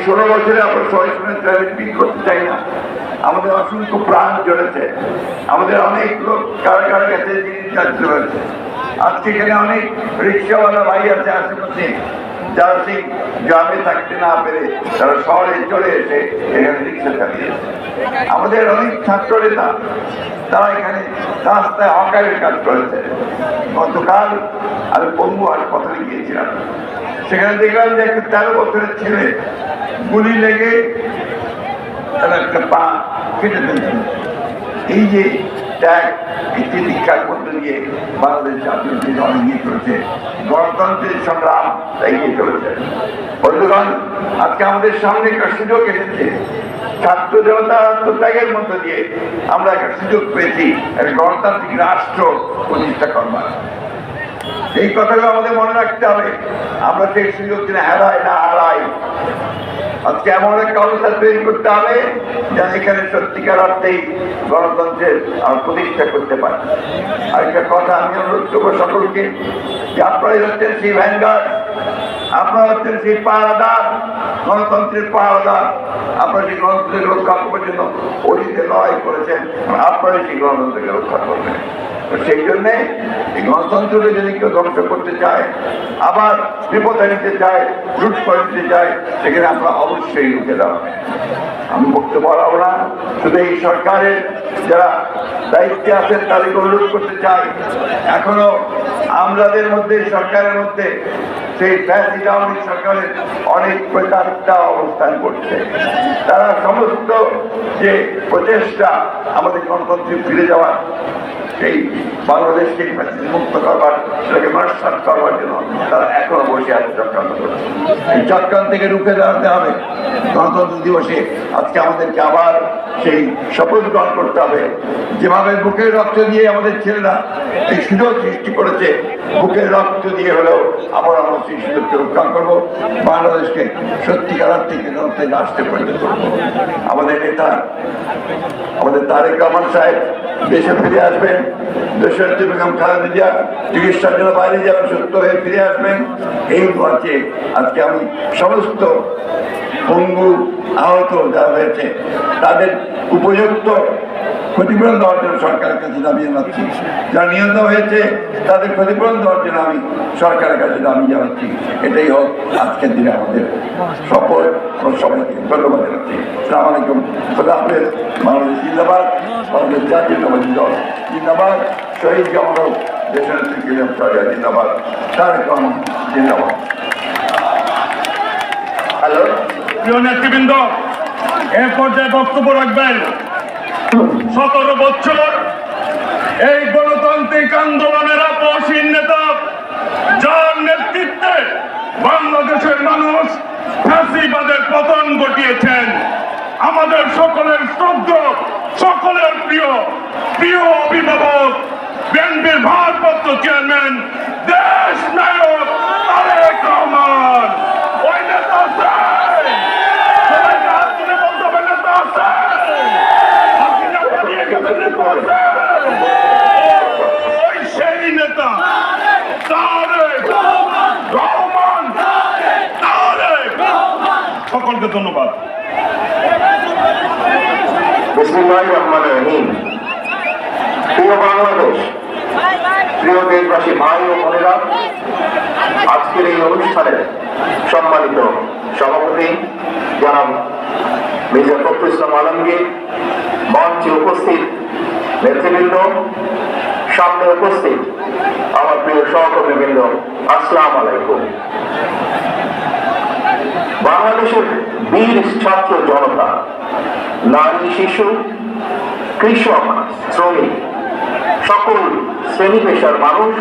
16 বছরে আমরা সবাই শুনে রিপিট করতে চাই না, আমাদের অসংখ্য প্রাণ জ্বলেছে, আমাদের অনেক লোক কারাগারে গেছে, জিনিস রয়েছে। আজকে এখানে অনেক রিক্সাওয়ালা ভাই আছে আশেপাশে, যারা সেই গ্রামে থাকতে না পেরে তারা শহরে চলে এসে এখানে রিক্সা চালিয়েছে। আমাদের অনেক ছাত্র নেতা তারা এখানে রাস্তায় হকারের কাজ করেছে। গতকাল আমি পঙ্গু হাসপাতালে গিয়েছিলাম, সেখানে দেখলাম যে একটা 13 বছরের ছেলে গুলি লেগে তার একটা পা কেটে দিয়েছে। এই যে ত্যাগ, এই দীক্ষার মধ্যে দিয়ে বাংলাদেশ জাতীয় অনেক করেছে, গণতন্ত্রের সংগ্রাম এগিয়ে চলেছে। বন্ধুগণ, আজকে আমাদের সামনে একটা সুযোগ এসেছে, ছাত্র জনতা আত্মত্যাগের মধ্য দিয়ে আমরা একটা সুযোগ পেয়েছি একটা গণতান্ত্রিক রাষ্ট্র প্রতিষ্ঠা করবার। এই কথাগুলো আমাদের মনে রাখতে হবে, আমরা সেই সুযোগ যেন না হারাই। আজকে এমন একটা অবস্থা তৈরি করতে হবে যেন এখানে সত্যিকার অর্থেই গণতন্ত্রের প্রতিষ্ঠা করতে পারে। আরেকটা কথা আমি অনুরোধ করবো সকলকে, যে আপনারাই হচ্ছেন সেই ভ্যানগার্ড, আপনারা হচ্ছেন সেই পাহারাদার, গণতন্ত্রের পাহারাদার। আপনারা সেই গণতন্ত্রের রক্ষা করার জন্য অতীতে লড়াই করেছেন, আপনারাই সেই গণতন্ত্রকে রক্ষা করবেন। সেই জন্যে এই গণতন্ত্রকে যদি কেউ ধ্বংস করতে চায়, আবার বিপদে নিতে চায়, লুট করে নিতে চায়, সেখানে আমরা অবশ্যই রুখে দাঁড়াবে। আমি বক্তব্য বাড়াবো না, শুধু এই সরকারের যারা দায়িত্বে আছেন তাদেরকে অনুরোধ করতে চাই, এখনো আমলাদের মধ্যে, সরকারের মধ্যে সেই আওয়ামী সরকারের অনেক প্রচারটা অবস্থান করছে। তারা সমস্ত যে প্রচেষ্টা আমাদের গণতন্ত্রে ফিরে যাওয়ার, সেই বাংলাদেশকে মুক্ত করবার, সেটাকে নস্বাত করবার জন্য তারা এখনো বসে আছে, চক্রান্ত করছে। এই চক্রান্ত থেকে রুখে দাঁড়াতে হবে। গণতন্ত্র দিবসে আজকে আমাদেরকে আবার সেই শপথ গ্রহণ করতে হবে, যেভাবে বুকের রক্ত দিয়ে আমাদের ছেলেরা এই সুযোগ সৃষ্টি করেছে, বুকের রক্ত দিয়ে হলেও আবার আমরা সেই সুযোগকে রক্ষা করবো, বাংলাদেশকে সত্যিকার অর্থে গণতন্ত্রের রাষ্ট্রে পরিণত করবো। আমাদের নেতা, আমাদের তারেক রহমান সাহেব দেশে ফিরে আসবেন, দেশের বেগম খালেদা জিয়া চিকিৎসার জন্য বাইরে যাবেন, সুস্থ হয়ে ফিরে আসবেন, এই দোয়াতে আজকে আমি সমস্ত পঙ্গু আহত যারা হয়েছে তাদের উপযুক্ত ক্ষতিপূরণ দেওয়ার জন্য সরকারের কাছে দাবি জানাচ্ছি। যারা নিহত হয়েছে তাদের ক্ষতিপূরণ দেওয়ার জন্য আমি সরকারের কাছে দাবি জানাচ্ছি। এটাই হোক আজকের দিনে আমাদের সফল। সবাইকে ধন্যবাদ জানাচ্ছি। আসসালামু আলাইকুম, খোদা হাফেজ। বাংলাদেশ জিন্দাবাদ, বাংলাদেশ জাতীয়তাবাদী দল জিন্দাবাদ, শহীদ জামানত দেশের জিন্দাবাদ, তারেক রহমান জিন্দাবাদ। হ্যালো, প্রিয় নেতৃবৃন্দ, এ পর্যায়ে বক্তব্য রাখবেন 17 বছর এই গণতান্ত্রিক আন্দোলনের আপসহীন নেতা, যার নেতৃত্বে বাংলাদেশের মানুষ ফ্যাসিবাদের পতন ঘটিয়েছেন, আমাদের সকলের শ্রদ্ধা, সকলের প্রিয় প্রিয় অভিভাবক, বিএনপির ভারপ্রাপ্ত চেয়ারম্যান, দেশ নায়ক তারেক রহমান। ওই নেতা আছে, সবাইকে হাত তুলে বলতে হবে, নেতা আছে। ওই সেই নেতা তারেক রহমান। সকলকে ধন্যবাদ। বিসমিল্লাহির রহমানির রহিম। প্রিয় বাংলাদেশ, প্রিয় দেশবাসী, ভাই ও বোনেরা, আজকের এই অনুষ্ঠানের সম্মানিত সভাপতি জনাব মির্জা ফখরুল ইসলাম আলমগীর, মঞ্চে উপস্থিত নেতৃবৃন্দ, সামনে উপস্থিত আমার প্রিয় সহকর্মীবৃন্দ, আসসালামু আলাইকুম। বাংলাদেশের বীর ছাত্র জনতা, নারী, শিশু, কৃষক, শ্রমিক, সকল শ্রেণী পেশার মানুষ,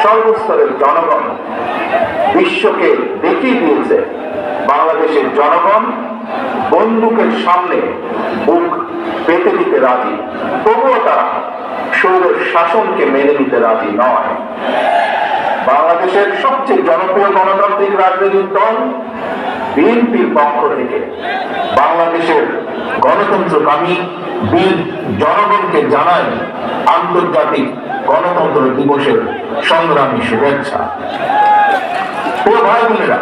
সর্বস্তরের জনগণ বিশ্বকে দেখিয়ে দিয়েছে বাংলাদেশের জনগণ বন্দুকের সামনে বুক পেতে দিতে রাজি, তবুও তারা স্বৈর শাসনকে মেনে নিতে রাজি নয়। বাংলাদেশের সবচেয়ে জনপ্রিয় গণতান্ত্রিক রাজনৈতিক দল বিএনপির পক্ষ থেকে বাংলাদেশের গণতন্ত্রকামী বীর জনগণকে জানায় আন্তর্জাতিক গণতন্ত্র দিবসের সংগ্রামী শুভেচ্ছা। প্রিয় ভাই বোনেরা,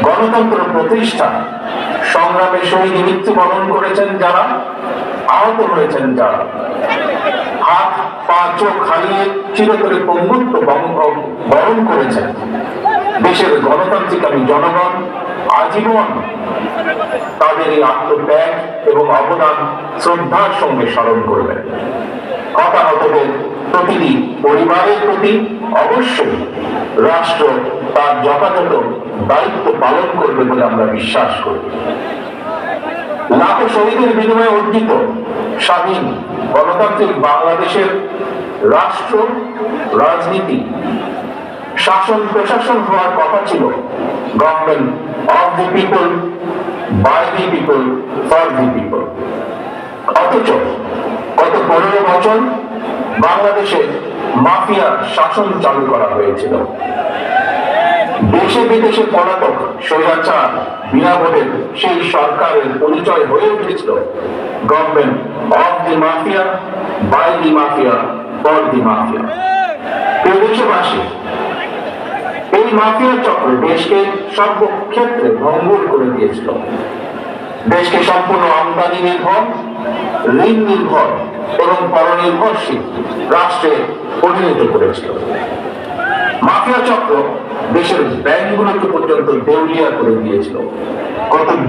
গণতন্ত্র প্রতিষ্ঠা সংগ্রামে শহীদ মৃত্যুবরণ করেছেন যারা, আহত হয়েছেন যারা, হাত পা চোখ হারিয়ে চিরতরে পঙ্গুত্ব বরণ করেছেন দেশের গণতান্ত্রিকামী জনগণ আজীবন তাদের এই আত্মত্যাগ এবং অবদান শ্রদ্ধার সঙ্গে স্মরণ করবেন। হতাহতদের প্রতিটি পরিবারের প্রতি অবশ্যই রাষ্ট্র তার যথাযথ দায়িত্ব পালন করবে বলে আমরা বিশ্বাস করি। লাখো শহীদের বিনিময়ে অর্জিত স্বাধীন গণতান্ত্রিক বাংলাদেশের রাষ্ট্র, রাজনীতি, শাসন প্রশাসন হওয়ার কথা ছিল government of the people, by the people, for the people. অথচ গত 15 বছর বাংলাদেশে মাফিয়া শাসন চালু করা হয়েছিল। দেশে বিদেশে পলাতক স্বৈরাচার বিরামদের সেই সরকারের পরিচয় হয়ে উঠেছিল government of the mafia, by the mafia, for the mafia. দেশবাসী, এই মাফিয়া চক্র দেশকে সর্বক্ষেত্রে ভঙ্গুর করে দিয়েছিল। দেশকে সম্পূর্ণ আমদানি নির্ভর, ঋণ নির্ভর এবং পরনির্ভরশীল রাষ্ট্রে পরিণত করেছিল। মাফিয়া চক্র দেশের ব্যাংকগুলোকে পর্যন্ত দেউলিয়া করে দিয়েছিল। গত